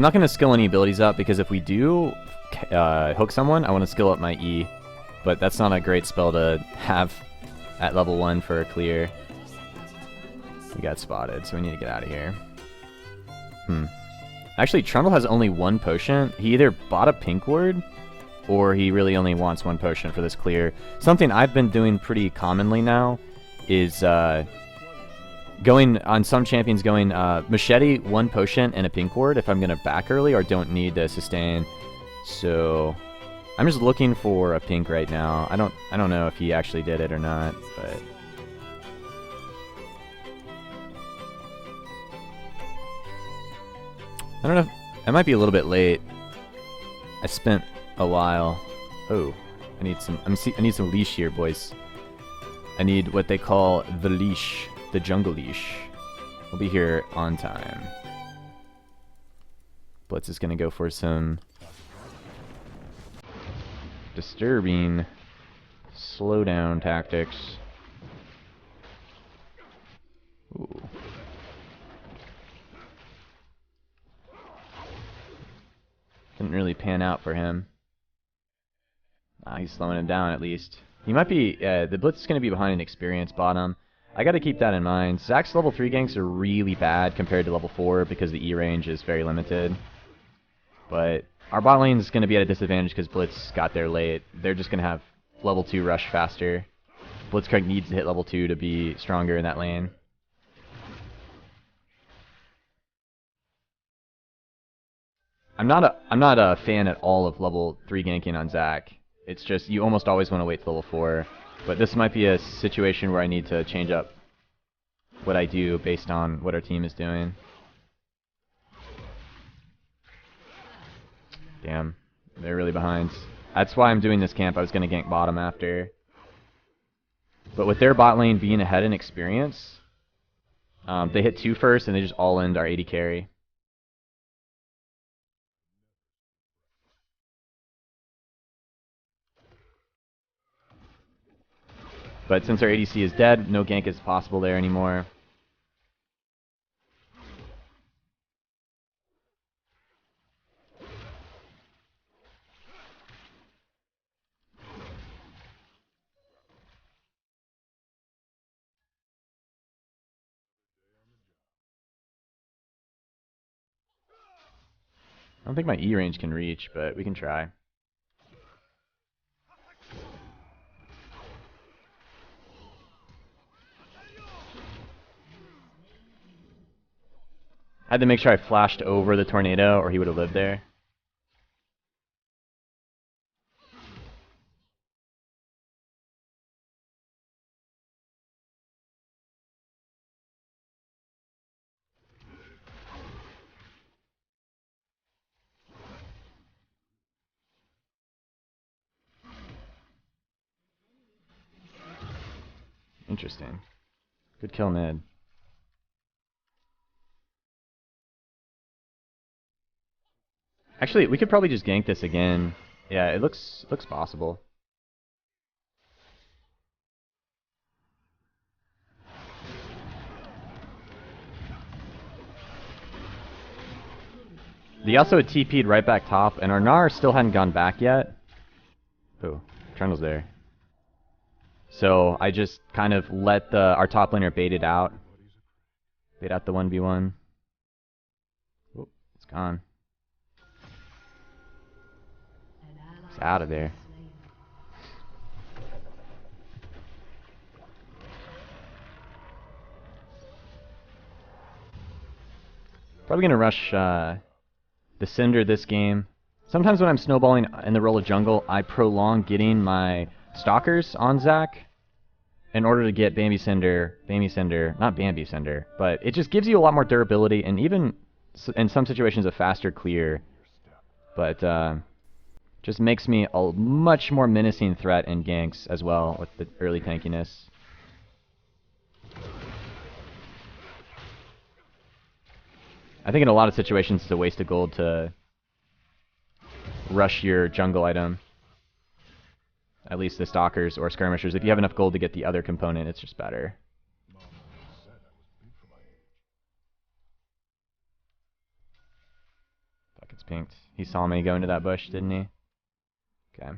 I'm not going to skill any abilities up because if we do hook someone, I want to skill up my E. But that's not a great spell to have at level 1 for a clear. We got spotted, so we need to get out of here. Actually, Trundle has only 1 potion. He either bought a pink ward, or he really only wants 1 potion for this clear. Something I've been doing pretty commonly now is going on some champions going machete, 1 potion, and a pink ward if I'm going to back early or don't need to sustain. So I'm just looking for a pink right now. I don't know if he actually did it or not, but I don't know. I might be a little bit late. I spent a while. Oh, I need some. I need some leash here, boys. I need what they call the leash, the jungle leash. We'll be here on time. Blitz is gonna go for some disturbing slowdown tactics. Ooh. Didn't really pan out for him. He's slowing him down at least. He might be, the Blitz is going to be behind an experience bottom. I got to keep that in mind. Zack's level 3 ganks are really bad compared to level 4 because the E range is very limited. But our bot lane is going to be at a disadvantage because Blitz got there late. They're just going to have level 2 rush faster. Blitzcrank needs to hit level 2 to be stronger in that lane. I'm not a fan at all of level 3 ganking on Zack. It's just you almost always want to wait till level 4. But this might be a situation where I need to change up what I do based on what our team is doing. Damn, they're really behind. That's why I'm doing this camp. I was going to gank bottom after. But with their bot lane being ahead in experience, they hit 2 first and they just all-in our 80 carry. But since our ADC is dead, no gank is possible there anymore. I don't think my E range can reach, but we can try. I had to make sure I flashed over the tornado or he would have lived there. Interesting. Good kill, Ned. Actually, we could probably just gank this again. Yeah, it looks possible. They also had TP'd right back top, and our Gnar still hadn't gone back yet. Oh, Trundle's there. So I just kind of let our top laner bait it out. Bait out the 1v1. Oh, it's gone. It's out of there. Probably gonna rush the Cinder this game. Sometimes when I'm snowballing in the role of jungle, I prolong getting my stalkers on Zack in order to get Bambi Cinder, not Bambi Cinder, but it just gives you a lot more durability and even in some situations a faster clear. But just makes me a much more menacing threat in ganks as well with the early tankiness. I think in a lot of situations it's a waste of gold to rush your jungle item. At least the stalkers or skirmishers. If you have enough gold to get the other component, it's just better. pinked. He saw me go into that bush, didn't he? Okay.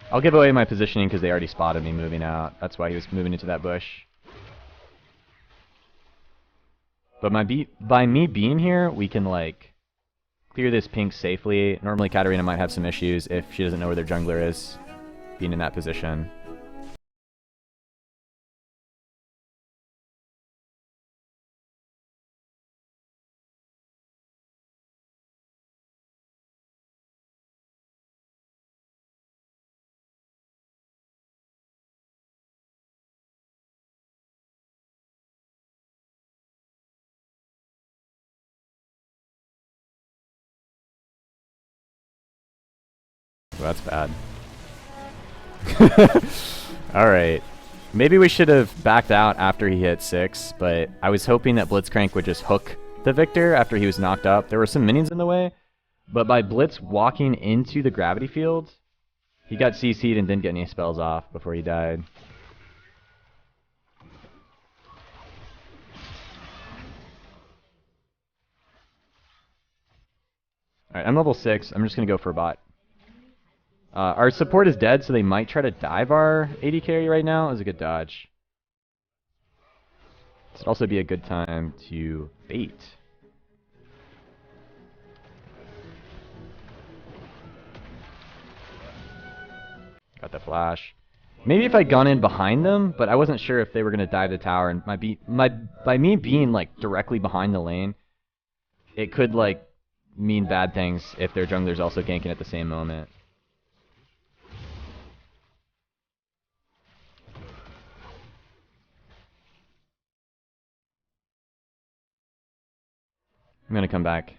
I'll give away my positioning because they already spotted me moving out. That's why he was moving into that bush. But by me being here, we can, like, clear this pink safely. Normally, Katarina might have some issues if she doesn't know where their jungler is, being in that position. Well, that's bad. Alright. Maybe we should have backed out after he hit 6, but I was hoping that Blitzcrank would just hook the Victor after he was knocked up. There were some minions in the way, but by Blitz walking into the gravity field, he got CC'd and didn't get any spells off before he died. Alright, I'm level 6. I'm just going to go for a bot. Our support is dead, so they might try to dive our AD carry right now. It was a good dodge. This would also be a good time to bait. Got the flash. Maybe if I'd gone in behind them, but I wasn't sure if they were going to dive the tower. And by me being like directly behind the lane, it could like mean bad things if their jungler's also ganking at the same moment. I'm going to come back.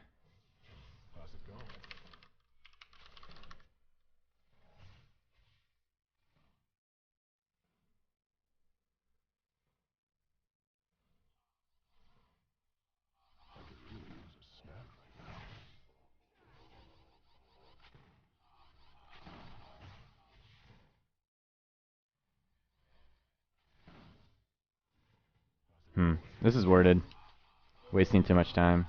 This is worded. Wasting too much time.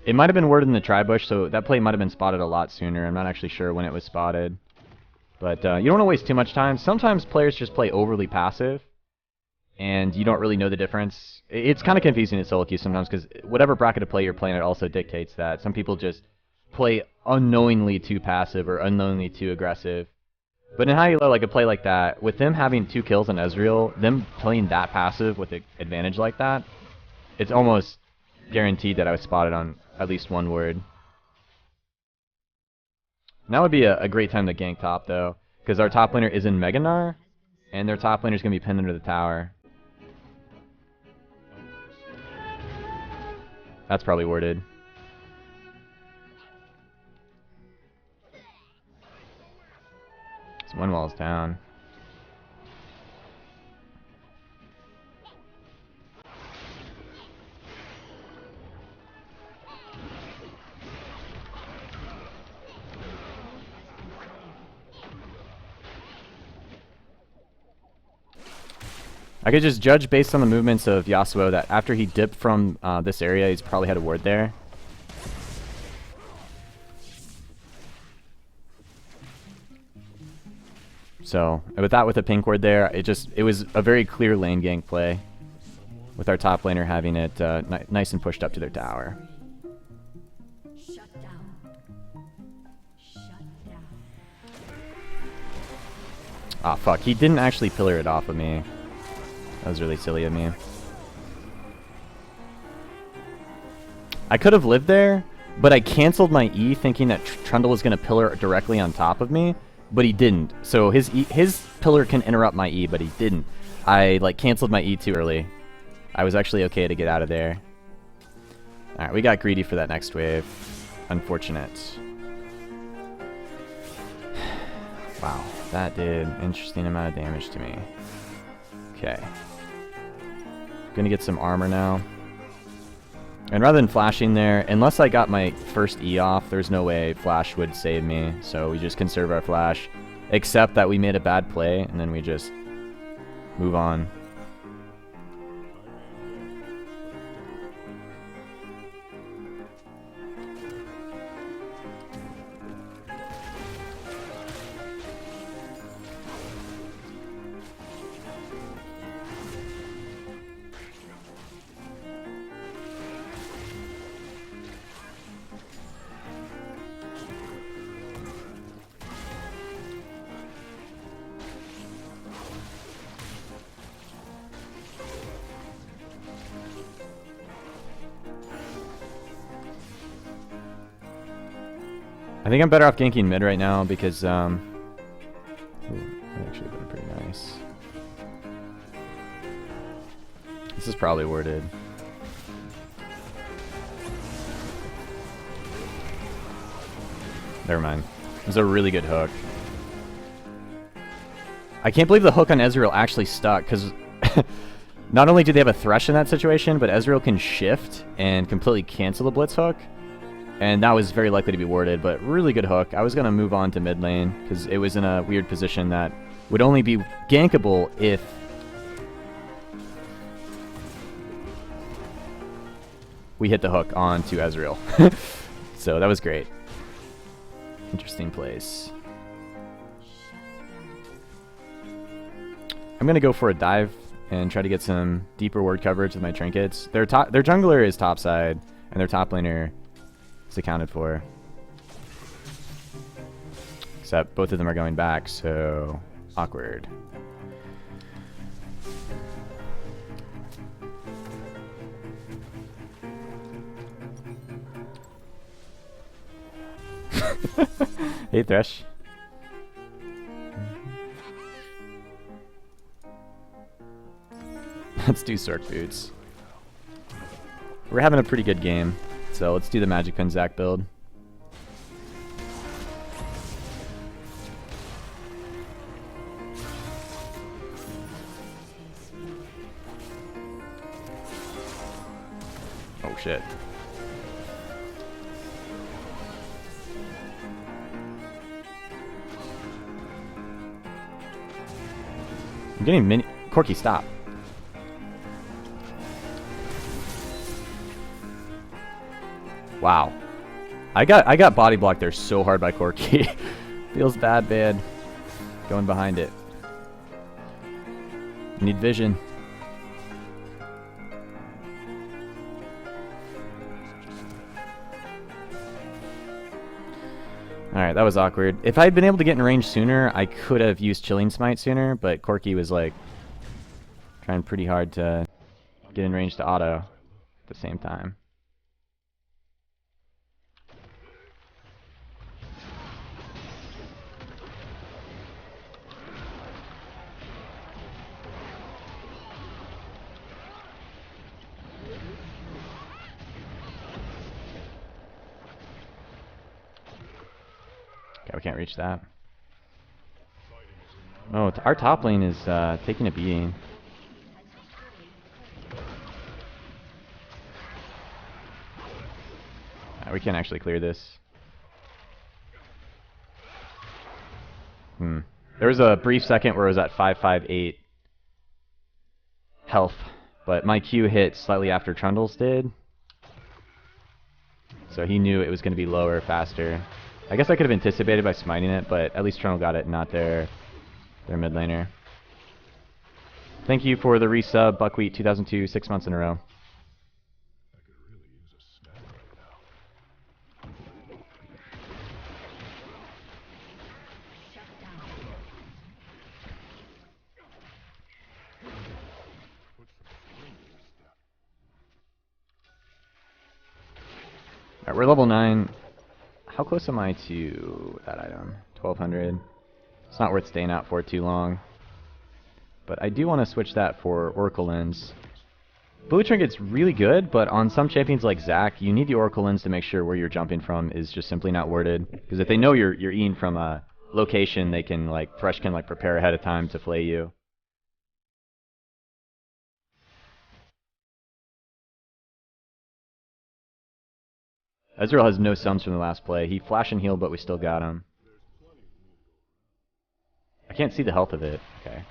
It might have been worded in the tri-bush, so that play might have been spotted a lot sooner. I'm not actually sure when it was spotted. But you don't want to waste too much time. Sometimes players just play overly passive, and you don't really know the difference. It's kind of confusing at solo queue sometimes, because whatever bracket of play you're playing, it also dictates that. Some people just play unknowingly too passive or unknowingly too aggressive. But in high elo, like a play like that, with them having 2 kills on Ezreal, them playing that passive with an advantage like that, it's almost guaranteed that I was spotted on at least one word. Now would be a great time to gank top, though, because our top laner is in Meganar, and their top laner is going to be pinned under the tower. That's probably worded. This one wall's down. I could just judge based on the movements of Yasuo that after he dipped from this area, he's probably had a ward there. So, with a pink ward there, it was a very clear lane gank play, with our top laner having it nice and pushed up to their tower. Ah, fuck, he didn't actually pillar it off of me. That was really silly of me. I could have lived there, but I canceled my E thinking that Trundle was going to pillar directly on top of me, but he didn't. So his pillar can interrupt my E, but he didn't. I like canceled my E too early. I was actually okay to get out of there. Alright, we got greedy for that next wave. Unfortunate. Wow, that did an interesting amount of damage to me. Okay. Gonna get some armor now. And rather than flashing there, unless I got my first E off, there's no way flash would save me. So we just conserve our flash. Except that we made a bad play, and then we just move on. I think I'm better off ganking mid right now because, ooh, that actually been pretty nice. This is probably worded. Never mind. It was a really good hook. I can't believe the hook on Ezreal actually stuck, because not only do they have a Thresh in that situation, but Ezreal can shift and completely cancel the Blitz hook. And that was very likely to be warded, but really good hook. I was going to move on to mid lane, because it was in a weird position that would only be gankable if we hit the hook onto Ezreal. So that was great. Interesting place. I'm going to go for a dive and try to get some deeper ward coverage with my trinkets. Their jungler is topside, and their top laner is accounted for. Except both of them are going back, so awkward. Hey, Thresh. Let's do Sork Boots. We're having a pretty good game, so let's do the Magic Pen Zac build. Oh shit. I'm getting mini. Corki, stop. Wow. I got body blocked there so hard by Corki. Feels bad, man. Going behind it. Need vision. Alright, that was awkward. If I had been able to get in range sooner, I could have used Chilling Smite sooner, but Corki was like trying pretty hard to get in range to auto at the same time. Okay, we can't reach that. Oh, our top lane is taking a beating. We can't actually clear this. There was a brief second where it was at 558 health, but my Q hit slightly after Trundle's did. So he knew it was going to be lower faster. I guess I could have anticipated by smiting it, but at least Trundle got it, not their mid laner. Thank you for the resub, Buckwheat 2002, 6 months in a row. Alright, we're level 9. How close am I to that item? 1200. It's not worth staying out for too long. But I do want to switch that for Oracle Lens. Blue Trinket's really good, but on some champions like Zac, you need the Oracle Lens to make sure where you're jumping from is just simply not worded. Because if they know you're eating from a location, they can Thresh can prepare ahead of time to flay you. Ezreal has no stuns from the last play. He flash and heal, but we still got him. I can't see the health of it. Okay.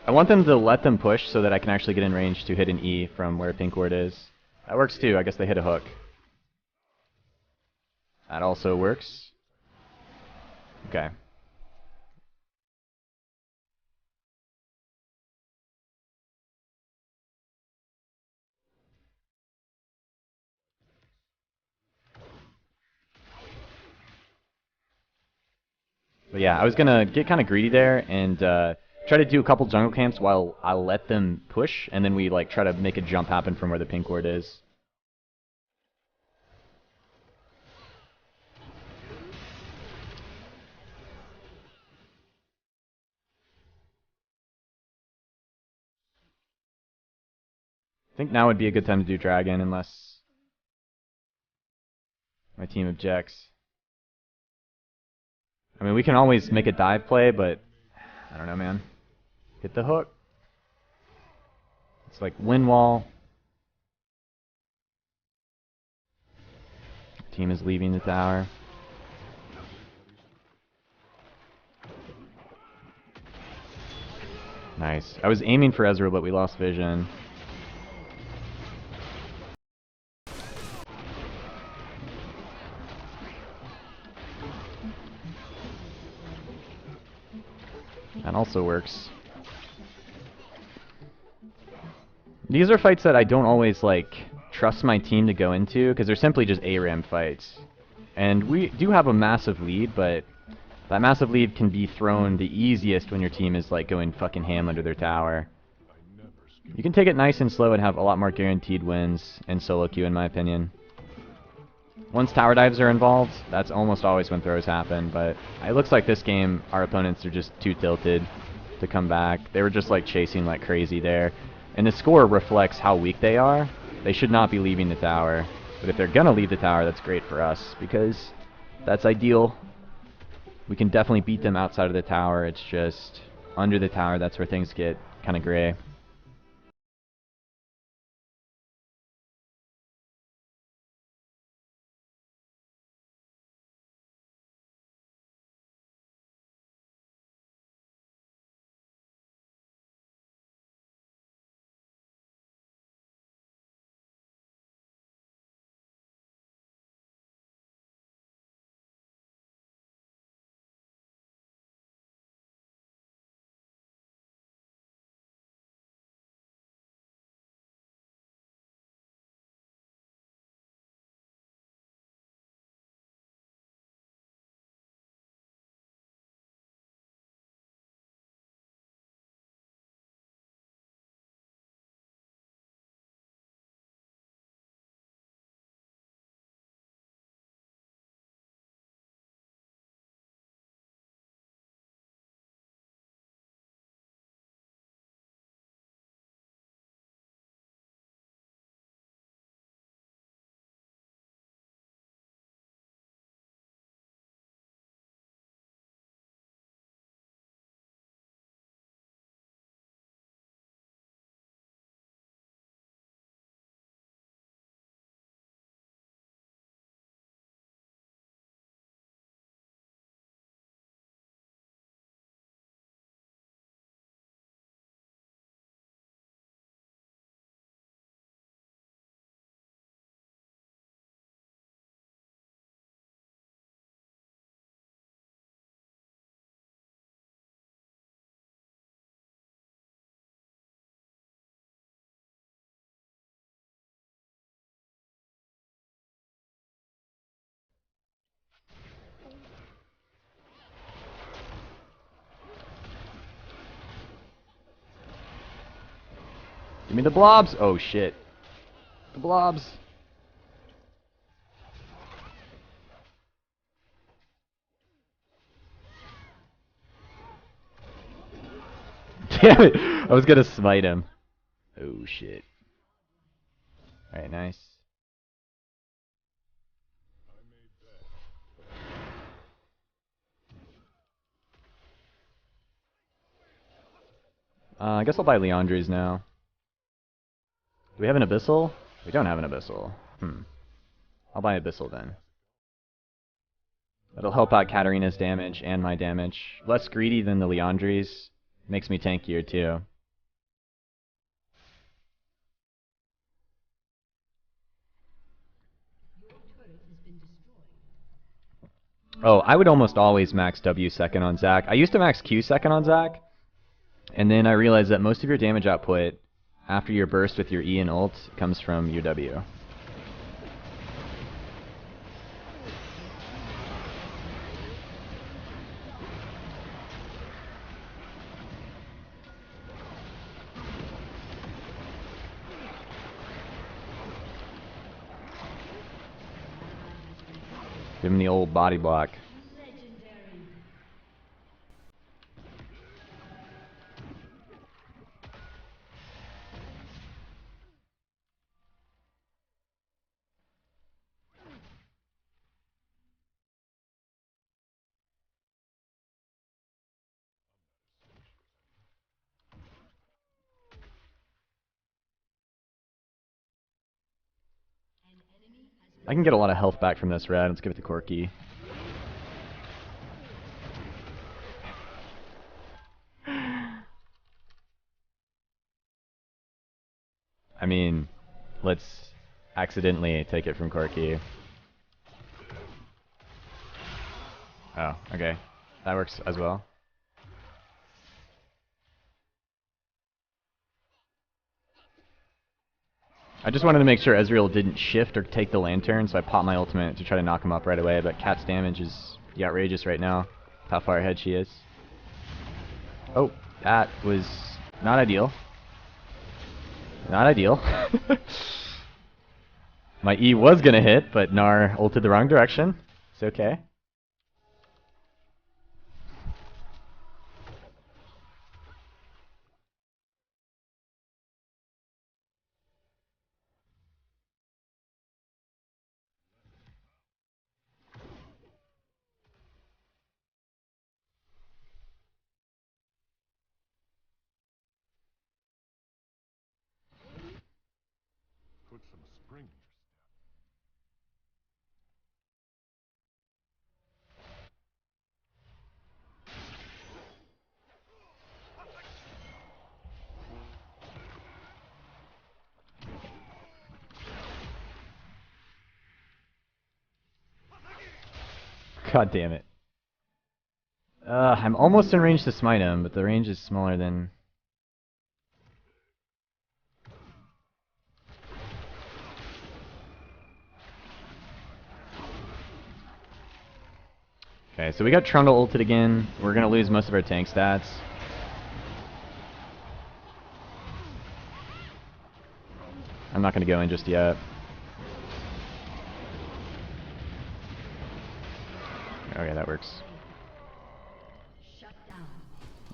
I want them to let them push so that I can actually get in range to hit an E from where pink ward is. That works too. I guess they hit a hook. That also works. Okay. But yeah, I was gonna get kind of greedy there and try to do a couple jungle camps while I let them push, and then we like try to make a jump happen from where the pink ward is. I think now would be a good time to do dragon unless my team objects. I mean, we can always make a dive play, but I don't know, man. Hit the hook. It's like wind wall. Team is leaving the tower. Nice. I was aiming for Ezreal, but we lost vision. That also works. These are fights that I don't always like trust my team to go into because they're simply just ARAM fights. And we do have a massive lead, but that massive lead can be thrown the easiest when your team is like going fucking ham under their tower. You can take it nice and slow and have a lot more guaranteed wins in solo queue, in my opinion. Once tower dives are involved, that's almost always when throws happen, but it looks like this game our opponents are just too tilted to come back. They were just like chasing like crazy there. And the score reflects how weak they are. They should not be leaving the tower. But if they're gonna leave the tower, that's great for us because that's ideal. We can definitely beat them outside of the tower. It's just under the tower, that's where things get kind of gray. Give me the blobs! Oh shit. The blobs! Damn it! I was gonna smite him. Oh shit. Alright, nice. I guess I'll buy Leandre's now. Do we have an Abyssal? We don't have an Abyssal. I'll buy Abyssal then. That'll help out Katarina's damage and my damage. Less greedy than the Leandre's. Makes me tankier too. Oh, I would almost always max W second on Zac. I used to max Q second on Zac, and then I realized that most of your damage output after your burst with your E and ult comes from your W. Give him the old body block. I can get a lot of health back from this red. Let's give it to Corki. I mean, let's accidentally take it from Corki. Oh, okay. That works as well. I just wanted to make sure Ezreal didn't shift or take the lantern, so I popped my ultimate to try to knock him up right away, but Cat's damage is outrageous right now. How far ahead she is. Oh, that was not ideal. Not ideal. My E was gonna hit, but Gnar ulted the wrong direction. It's okay. Put some spring in your God damn it. I'm almost in range to smite him, but the range is smaller than... Okay, so we got Trundle ulted again. We're gonna lose most of our tank stats. I'm not gonna go in just yet. Okay, that works.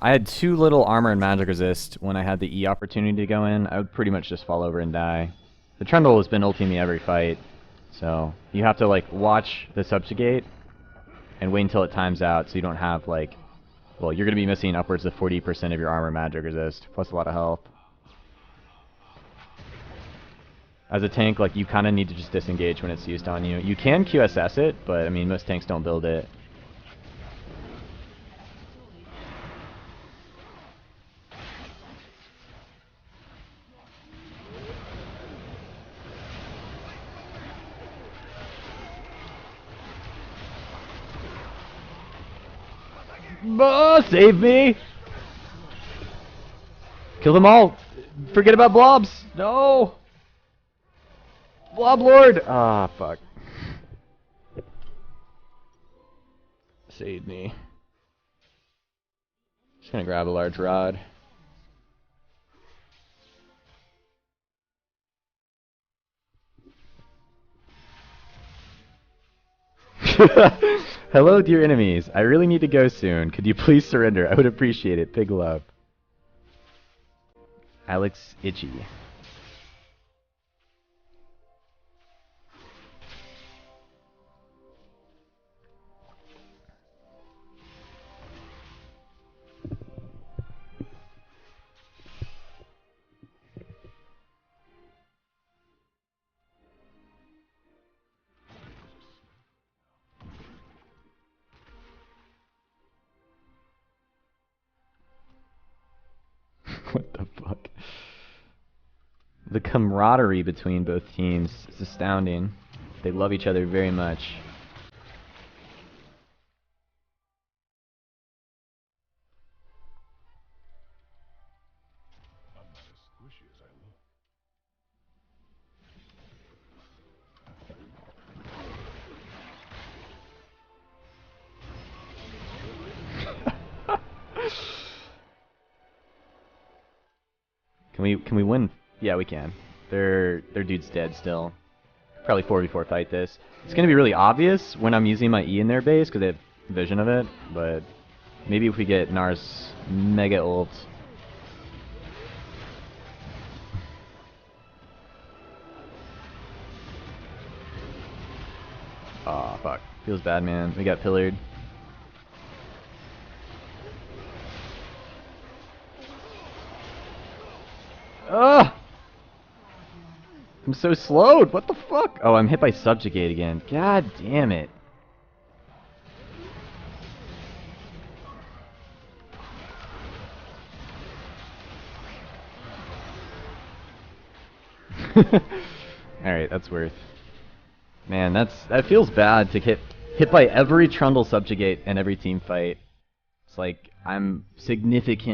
I had too little armor and magic resist when I had the E opportunity to go in. I would pretty much just fall over and die. The Trundle has been ulting me every fight, so you have to like watch the subjugate and wait until it times out so you don't have like, well, you're going to be missing upwards of 40% of your armor and magic resist, plus a lot of health. As a tank, like, you kind of need to just disengage when it's used on you. You can QSS it, but I mean, most tanks don't build it. Oh, save me! Kill them all! Forget about blobs! No! Blob Lord! Ah, fuck. Save me. Just gonna grab a large rod. Hello, dear enemies. I really need to go soon. Could you please surrender? I would appreciate it. Big love. Alex Itchy. What the fuck? The camaraderie between both teams is astounding. They love each other very much. Can we win? Yeah, we can. Their dude's dead still. Probably 4v4 fight this. It's gonna be really obvious when I'm using my E in their base because they have vision of it, but maybe if we get Nar's mega ult. Aw, fuck. Feels bad, man. We got pillared. Ugh! I'm so slowed. What the fuck? Oh, I'm hit by Subjugate again. God damn it. Alright, that's worth. Man, that feels bad to get hit by every Trundle Subjugate in every team fight. It's like I'm significant